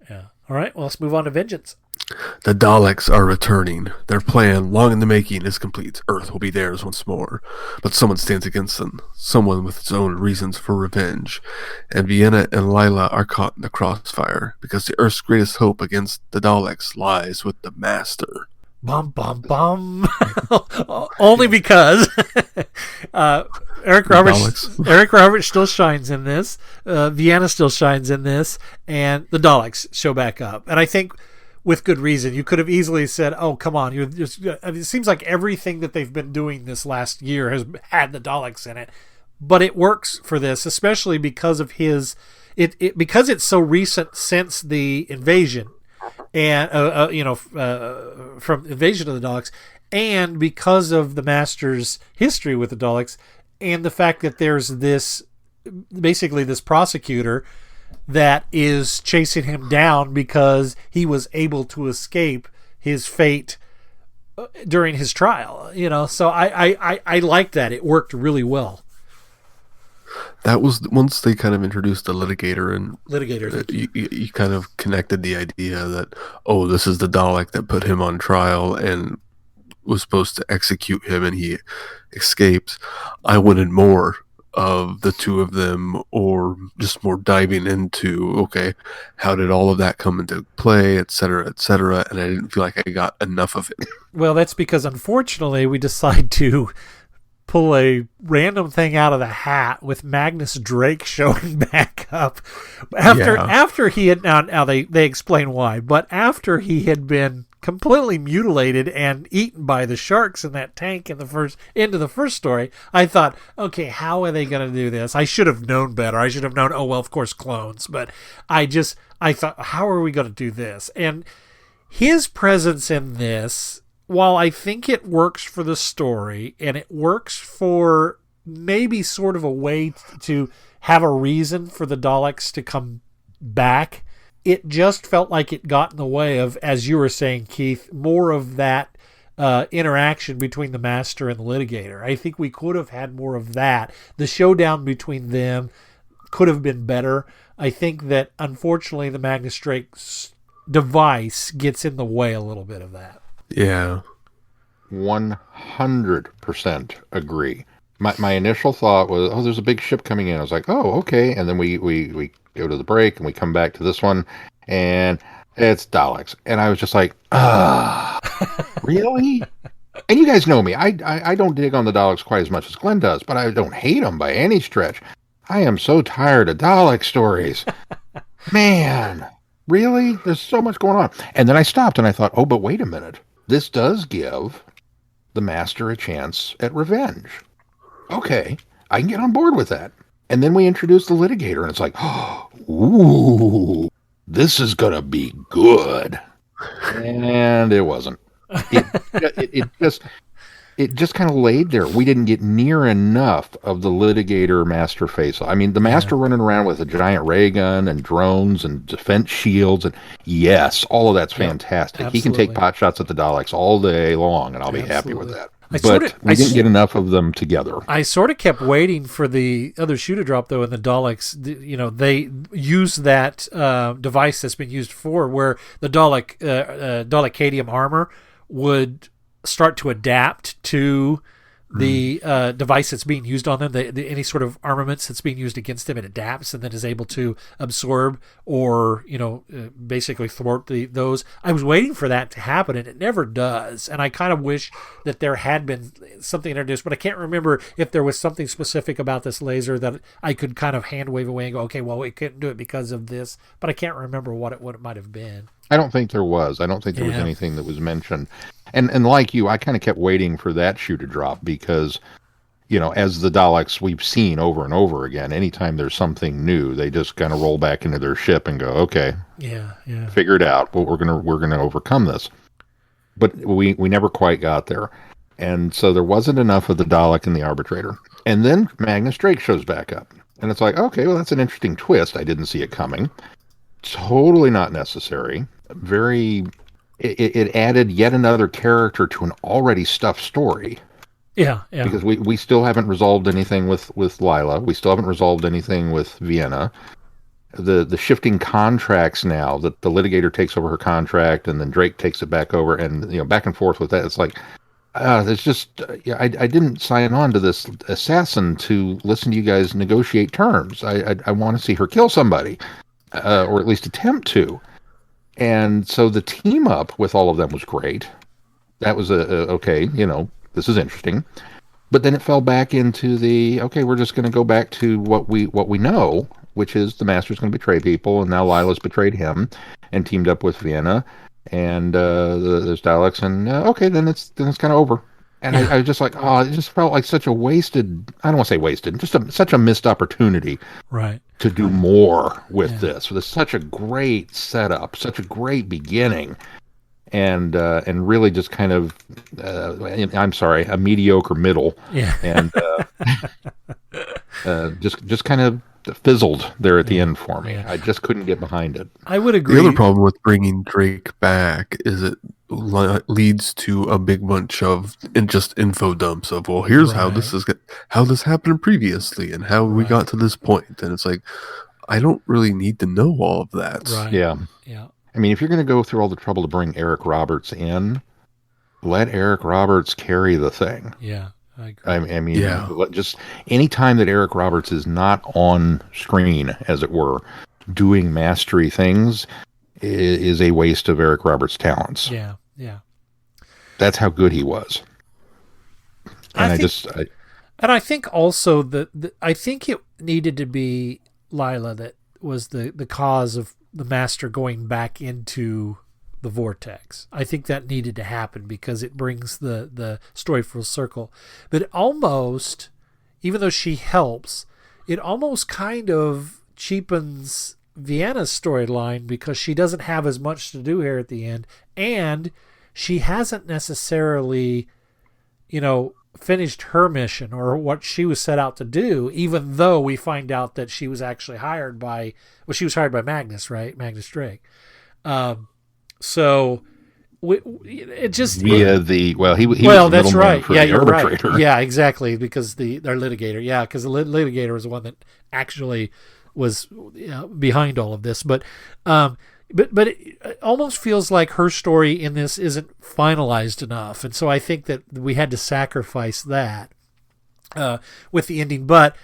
All right, well, let's move on to Vengeance. The Daleks are returning. Their plan, long in the making, is complete. Earth will be theirs once more. But someone stands against them. Someone with its own reasons for revenge. And Vienna and Lila are caught in the crossfire, because the Earth's greatest hope against the Daleks lies with the Master. Bum, bum, bum. Only because Eric Roberts still shines in this. Vienna still shines in this. And the Daleks show back up. And I think with good reason. You could have easily said, oh, come on. It seems like everything that they've been doing this last year has had the Daleks in it. But it works for this, especially because of because it's so recent since the invasion. And from invasion of the Daleks, and because of the Master's history with the Daleks, and the fact that there's this prosecutor that is chasing him down because he was able to escape his fate during his trial. So I like that. It worked really well. That was once they kind of introduced the litigator, and you kind of connected the idea that, oh, this is the Dalek that put him on trial and was supposed to execute him, and he escapes. I wanted more of the two of them, or just more diving into, okay, how did all of that come into play, et cetera, and I didn't feel like I got enough of it. Well, that's because unfortunately we decide to pull a random thing out of the hat with Magnus Drake showing back up after he had now they explain why, but after he had been completely mutilated and eaten by the sharks in that tank in the first story. I thought, okay, how are they going to do this? I should have known better. I should have known, oh well, of course clones, but I thought, how are we going to do this? And his presence in this, while I think it works for the story, and it works for maybe sort of a way to have a reason for the Daleks to come back, it just felt like it got in the way of, as you were saying, Keith, more of that interaction between the Master and the litigator. I think we could have had more of that. The showdown between them could have been better. I think that, unfortunately, the Magnus Drake's device gets in the way a little bit of that. Yeah. 100% agree. My initial thought was, oh, there's a big ship coming in. I was like, oh, okay. And then we go to the break and we come back to this one and it's Daleks. And I was just like, really? And you guys know me. I don't dig on the Daleks quite as much as Glenn does, but I don't hate them by any stretch. I am so tired of Dalek stories. Man, really? There's so much going on. And then I stopped and I thought, oh, but wait a minute. This does give the Master a chance at revenge. Okay, I can get on board with that. And then we introduce the litigator, and it's like, oh, ooh, this is going to be good. And it wasn't. It just kind of laid there. We didn't get near enough of the litigator Master face. I mean, the Master running around with a giant ray gun and drones and defense shields, and yes, all of that's fantastic. Absolutely. He can take pot shots at the Daleks all day long, and I'll be happy with that. But we didn't get enough of them together. I sort of kept waiting for the other shoe to drop, though, and the Daleks, they use that device that's been used before, where the Dalekadium armor would start to adapt to the device that's being used on them, any sort of armaments that's being used against them, it adapts and then is able to absorb or, basically thwart those. I was waiting for that to happen, and it never does. And I kind of wish that there had been something introduced, but I can't remember if there was something specific about this laser that I could kind of hand wave away and go, okay, well, we couldn't do it because of this, but I can't remember what it might have been. I don't think there was. I don't think there was anything that was mentioned. And like you, I kind of kept waiting for that shoe to drop because, as the Daleks we've seen over and over again, anytime there's something new, they just kind of roll back into their ship and go, okay, figure it out. Well, we're gonna overcome this. But we never quite got there. And so there wasn't enough of the Dalek and the Arbitrator. And then Magnus Drake shows back up. And it's like, okay, well, that's an interesting twist. I didn't see it coming. Totally not necessary. It added yet another character to an already stuffed story. Yeah. Because we still haven't resolved anything with Lila. We still haven't resolved anything with Vienna. The shifting contracts now, that the litigator takes over her contract and then Drake takes it back over, and back and forth with that. It's like, it's just, I didn't sign on to this assassin to listen to you guys negotiate terms. I want to see her kill somebody, or at least attempt to. And so the team up with all of them was great. That was okay, this is interesting. But then it fell back into okay, we're just going to go back to what we know, which is the Master's going to betray people, and now Lila's betrayed him and teamed up with Vienna, and there's Daleks, and okay, then it's kind of over. And I was just like, it just felt like such a wasted, I don't want to say wasted, just such a missed opportunity. Right. To do more with this. With such a great setup, such a great beginning, and really just kind of, I'm sorry, a mediocre middle. Yeah. And just kind of fizzled there at the end for me. I just couldn't get behind it. I would agree. The other problem with bringing Drake back is it leads to a big bunch of just info dumps of, well, here's how this happened previously and how we got to this point. And it's like, I don't really need to know all of that. Right. Yeah. I mean, if you're going to go through all the trouble to bring Eric Roberts in, let Eric Roberts carry the thing. Yeah. I agree. I mean, just any time that Eric Roberts is not on screen, as it were, doing mastery things is a waste of Eric Roberts' talents. Yeah. That's how good he was. And I think also that I think it needed to be Lila that was the cause of the Master going back into the Vortex. I think that needed to happen because it brings the story full circle. But almost, even though she helps, it almost kind of cheapens Vienna's storyline because she doesn't have as much to do here at the end, and she hasn't necessarily, finished her mission or what she was set out to do, even though we find out that she was actually hired by Magnus, right? Magnus Drake. So it just he was the that's right. For yeah, the you're arbitrator. Right. Yeah, exactly. Because their litigator. Yeah, because the litigator was the one that actually was behind all of this. But it almost feels like her story in this isn't finalized enough, and so I think that we had to sacrifice that with the ending. But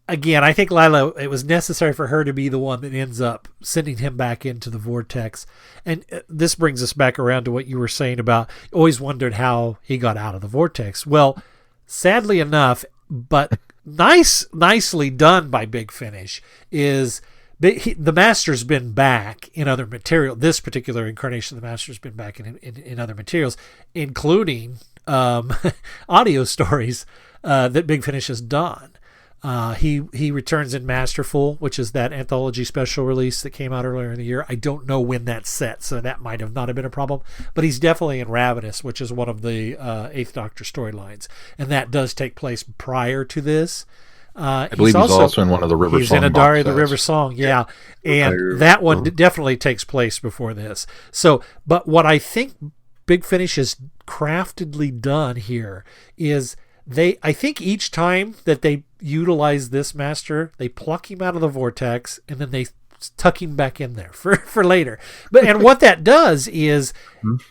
again, I think Lila, it was necessary for her to be the one that ends up sending him back into the Vortex. And this brings us back around to what you were saying about always wondered how he got out of the Vortex. Well, sadly enough, but nicely done by Big Finish, is the Master's been back in other material. This particular incarnation of the Master's been back in other materials, including audio stories that Big Finish has done. He returns in Masterful, which is that anthology special release that came out earlier in the year. I don't know when that's set, so that might have not have been a problem. But he's definitely in Ravenous, which is one of the Eighth Doctor storylines, and that does take place prior to this. I believe he's also in one of the River Song. He's in Adari the River Song, yeah. And that one definitely takes place before this. So, but what I think Big Finish has craftedly done here is I think each time that they utilize this Master, they pluck him out of the Vortex and then they tucking back in there for later. And what that does is,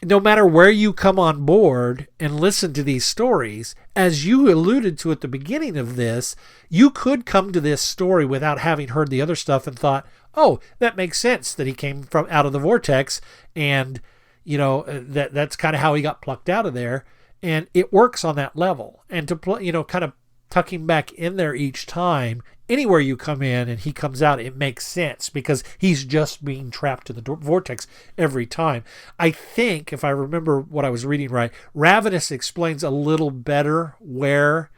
no matter where you come on board and listen to these stories, as you alluded to at the beginning of this, you could come to this story without having heard the other stuff and thought, oh, that makes sense that he came from out of the vortex, and that's kind of how he got plucked out of there. And it works on that level. And to kind of tucking back in there each time, anywhere you come in and he comes out, it makes sense because he's just being trapped in the vortex every time. I think, if I remember what I was reading right, Ravenous explains a little better where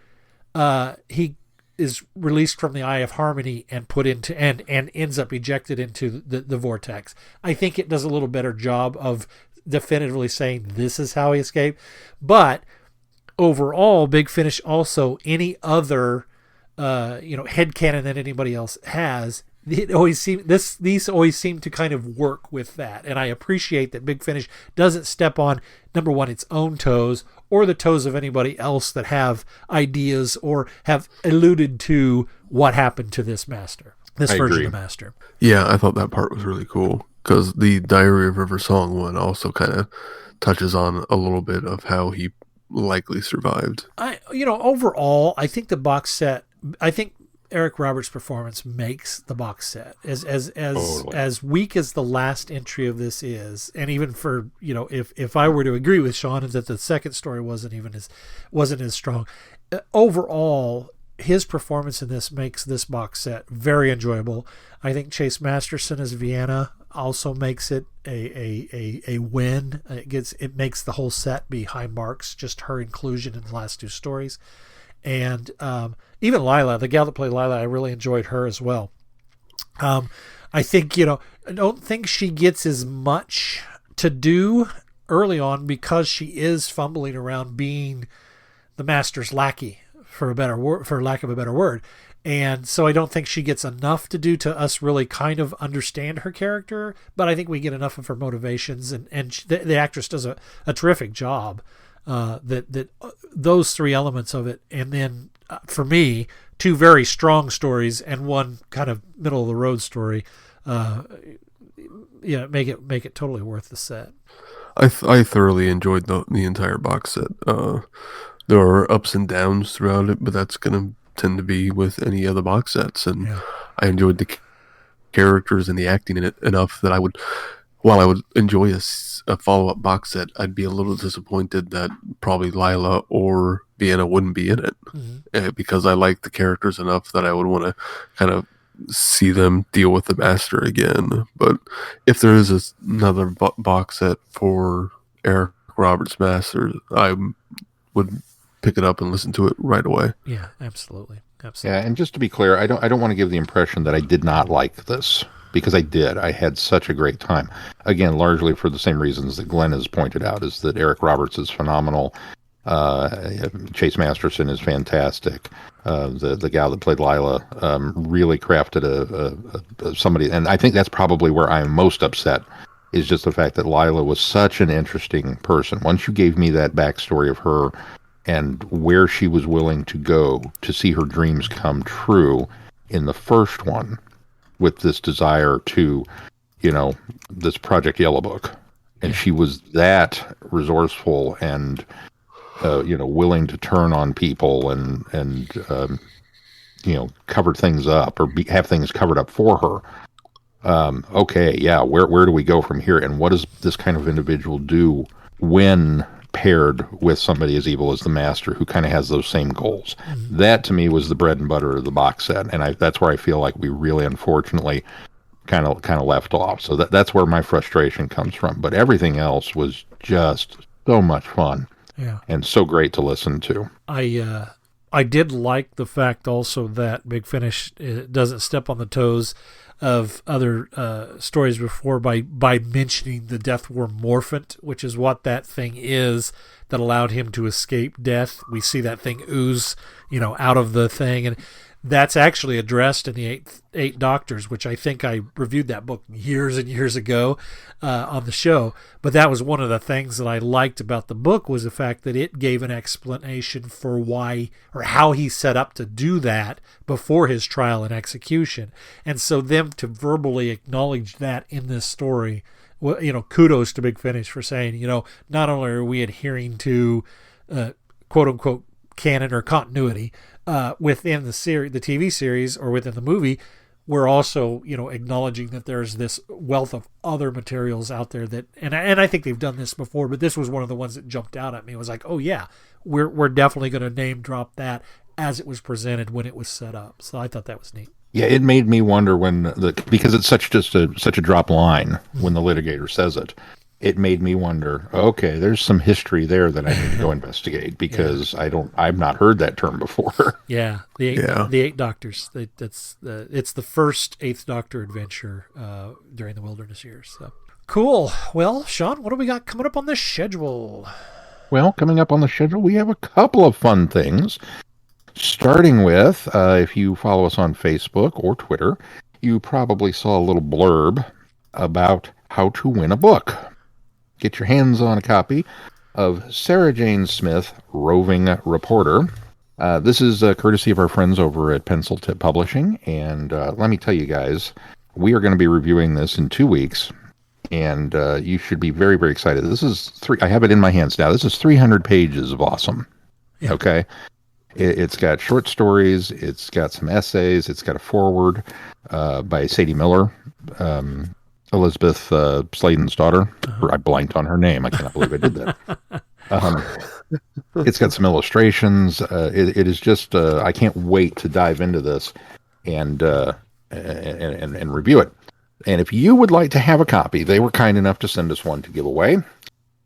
he is released from the Eye of Harmony and put into and ends up ejected into the vortex. I think it does a little better job of definitively saying this is how he escaped. But overall, Big Finish also, any other headcanon that anybody else has, these always seem to kind of work with that. And I appreciate that Big Finish doesn't step on, number one, its own toes or the toes of anybody else that have ideas or have alluded to what happened to this master, this version of the master. Yeah, I thought that part was really cool because the Diary of River Song one also kind of touches on a little bit of how he likely survived. Overall, I think the box set, I think Eric Roberts' performance makes the box set as weak as the last entry of this is, and even for if I were to agree with Sean that the second story wasn't as strong, overall his performance in this makes this box set very enjoyable. I think Chase Masterson as Vienna also makes it a win. It makes the whole set be high marks, just her inclusion in the last two stories. And even Lila, the gal that played Lila, I really enjoyed her as well. I think, I don't think she gets as much to do early on because she is fumbling around being the master's lackey, for lack of a better word. And so I don't think she gets enough to do to us really kind of understand her character, but I think we get enough of her motivations, and the actress does a terrific job. That those three elements of it, and then for me, two very strong stories and one kind of middle of the road story, make it totally worth the set. I thoroughly enjoyed the entire box set. There are ups and downs throughout it, but that's going to tend to be with any of the box sets. And I enjoyed the characters and the acting in it enough that while I would enjoy a follow-up box set, I'd be a little disappointed that probably Lila or Vienna wouldn't be in it, because I like the characters enough that I would want to kind of see them deal with the master again. But if there is another box set for Eric Roberts' Master, I would pick it up and listen to it right away. Yeah, absolutely. Yeah, and just to be clear, I don't want to give the impression that I did not like this, because I did. I had such a great time. Again, largely for the same reasons that Glenn has pointed out, is that Eric Roberts is phenomenal. Chase Masterson is fantastic. The gal that played Lila really crafted somebody, and I think that's probably where I'm most upset, is just the fact that Lila was such an interesting person. Once you gave me that backstory of her and where she was willing to go to see her dreams come true in the first one, with this desire to, this Project Yellow Book. And she was that resourceful and, willing to turn on people and cover things up or have things covered up for her. Where do we go from here? And what does this kind of individual do when paired with somebody as evil as the master, who kind of has those same goals? That to me was the bread and butter of the box set, and that's where I feel like we really unfortunately kind of left off. So that's where my frustration comes from. But everything else was just so much fun, and so great to listen to. I did like the fact also that Big Finish doesn't step on the toes of other stories before by mentioning the Death Worm Morphant, which is what that thing is that allowed him to escape death. We see that thing ooze, out of the thing, and that's actually addressed in the Eight Doctors, which I think I reviewed that book years and years ago on the show. But that was one of the things that I liked about the book, was the fact that it gave an explanation for why or how he set up to do that before his trial and execution. And so them to verbally acknowledge that in this story, well, kudos to Big Finish for saying, not only are we adhering to quote unquote canon or continuity within the TV series or within the movie, we're also acknowledging that there's this wealth of other materials out there that, and I think they've done this before, but this was one of the ones that jumped out at me. It was like, oh yeah, we're definitely going to name drop that as it was presented when it was set up. So I thought that was neat. Yeah, it made me wonder because it's such a drop line when the litigator says it. It made me wonder, okay, there's some history there that I need to go investigate, because I've not heard that term before. Yeah, the Eight Doctors. It's the first Eighth Doctor adventure during the Wilderness years. So cool. Well, Sean, what do we got coming up on the schedule? Well, coming up on the schedule, we have a couple of fun things. Starting with, if you follow us on Facebook or Twitter, you probably saw a little blurb about how to win a book. Get your hands on a copy of Sarah Jane Smith, Roving Reporter. This is courtesy of our friends over at Pencil Tip Publishing, and let me tell you guys, we are going to be reviewing this in 2 weeks, and you should be very, very excited. This is I have it in my hands now. This is 300 pages of awesome. Yeah. Okay? It's got short stories, it's got some essays, it's got a foreword by Sadie Miller, Elizabeth Sladen's daughter. I blanked on her name. I cannot believe I did that. It's got some illustrations. It is just, I can't wait to dive into this and review it. And if you would like to have a copy, they were kind enough to send us one to give away.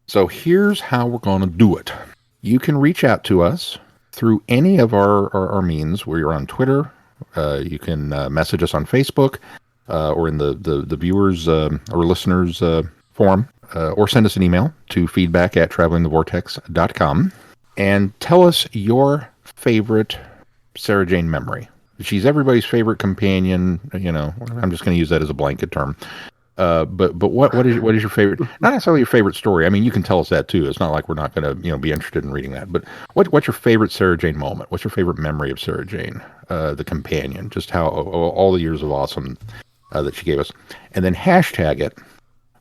So here's how we're going to do it. You can reach out to us through any of our means. We're on Twitter. You can message us on Facebook or in the viewers or listeners forum, or send us an email to feedback@travelingthevortex.com and tell us your favorite Sarah Jane memory. She's everybody's favorite companion. I'm just going to use that as a blanket term. But what is your favorite? Not necessarily your favorite story. I mean, you can tell us that too. It's not like we're not going to be interested in reading that. But what's your favorite Sarah Jane moment? What's your favorite memory of Sarah Jane, the companion? Just how all the years of awesome that she gave us, and then hashtag it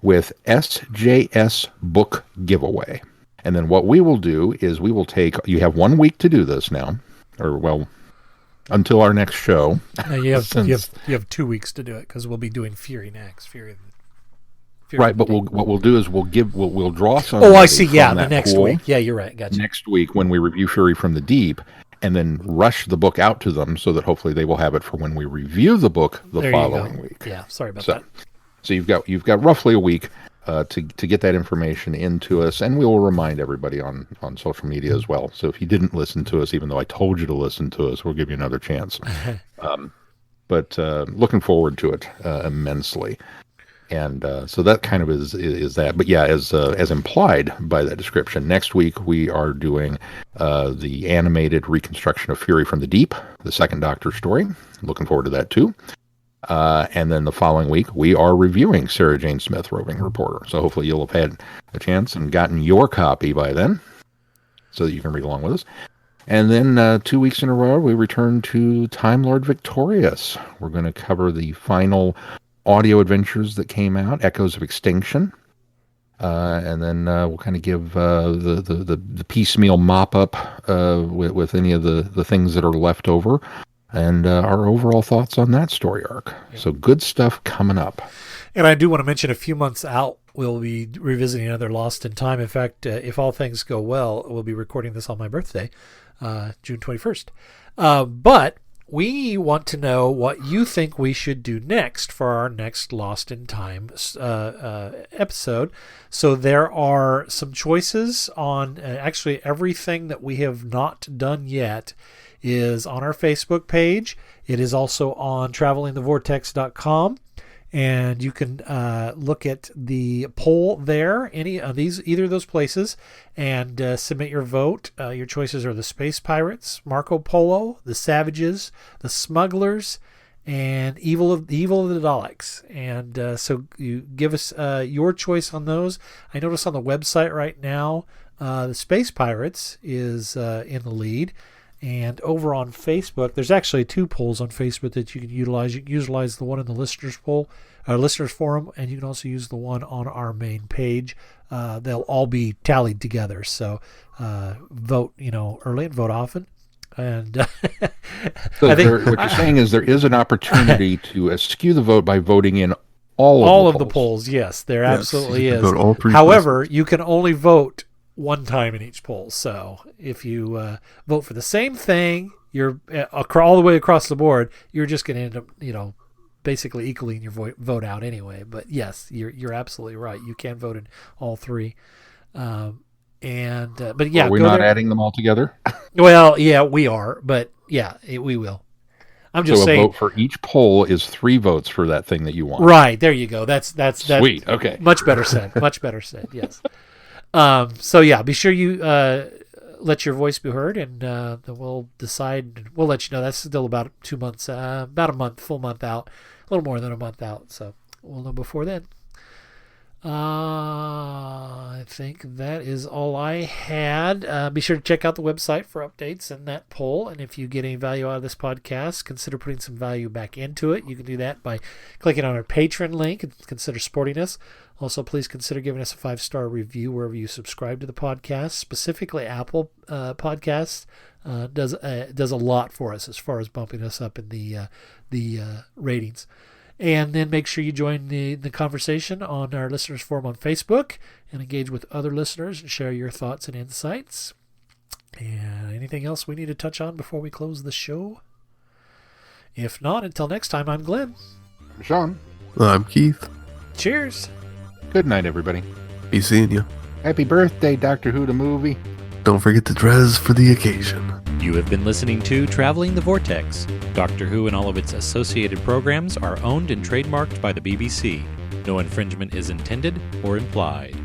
with SJS Book Giveaway. And then what we will do is we will take. You have 1 week to do this now, until our next show. You have 2 weeks to do it, because we'll be doing Fury next. Fury right, but what we'll do is we'll draw some. Oh, I see. Yeah, the next week. Yeah, you're right. Gotcha. Next week when we review Fury from the Deep, and then rush the book out to them so that hopefully they will have it for when we review the book the following week. Yeah, sorry about that. So you've got roughly a week to get that information into us, and we will remind everybody on social media as well. So if you didn't listen to us, even though I told you to listen to us, we'll give you another chance. But looking forward to it immensely. And so that kind of is that. But yeah, as implied by that description, next week we are doing the animated reconstruction of Fury from the Deep, the second Doctor story. Looking forward to that too. And then the following week we are reviewing Sarah Jane Smith, Roving Reporter. So hopefully you'll have had a chance and gotten your copy by then, so that you can read along with us. And then 2 weeks in a row we return to Time Lord Victorious. We're going to cover the final audio adventures that came out, Echoes of Extinction, and then we'll kind of give the piecemeal mop up with any of the things that are left over, and our overall thoughts on that story arc. Yeah. So good stuff coming up. And I do want to mention, a few months out we'll be revisiting another Lost in Time. In fact, if all things go well, we'll be recording this on my birthday, June 21st. But we want to know what you think we should do next for our next Lost in Time episode. So there are some choices on actually everything that we have not done yet is on our Facebook page. It is also on travelingthevortex.com. And you can look at the poll there, either of those places, and submit your vote. Your choices are the Space Pirates, Marco Polo, the Savages, the Smugglers, and Evil of the Daleks. And so you give us your choice on those. I notice on the website right now, the Space Pirates is in the lead. And over on Facebook, there's actually 2 polls on Facebook that you can utilize. You can utilize the one in the listeners poll, listeners forum, and you can also use the one on our main page. They'll all be tallied together. So vote, early and vote often. And so what you're saying is there is an opportunity to skew the vote by voting in all of the polls. Yes, there absolutely is. Vote all 3 However, places. you can only vote one time in each poll. So if you vote for the same thing, you're all the way across the board, you're just going to end up, basically equaling your vote out anyway. But yes, you're absolutely right. You can vote in all 3. But yeah, are we not adding them all together? Well, yeah, we are, but yeah, we will. I'm just saying. So a vote for each poll is 3 votes for that thing that you want. Right, there you go. That's sweet. Okay, much better said. Much better said. Yes. So yeah, be sure you let your voice be heard, and then we'll decide. We'll let you know. That's still about 2 months, about a month, full month out, a little more than a month out. So we'll know before then. I think that is all I had. Be sure to check out the website for updates and that poll. And if you get any value out of this podcast, consider putting some value back into it. You can do that by clicking on our Patreon link and consider supporting us. Also, please consider giving us a 5-star review wherever you subscribe to the podcast. Specifically, Apple Podcasts does a lot for us as far as bumping us up in the ratings. And then make sure you join the conversation on our listeners forum on Facebook and engage with other listeners and share your thoughts and insights. And anything else we need to touch on before we close the show? If not, until next time, I'm Glenn. Sean. I'm Keith. Cheers. Good night, everybody. Be seeing you. Happy birthday, Doctor Who the movie. Don't forget to dress for the occasion. You have been listening to Traveling the Vortex. Doctor Who and all of its associated programs are owned and trademarked by the BBC. No infringement is intended or implied.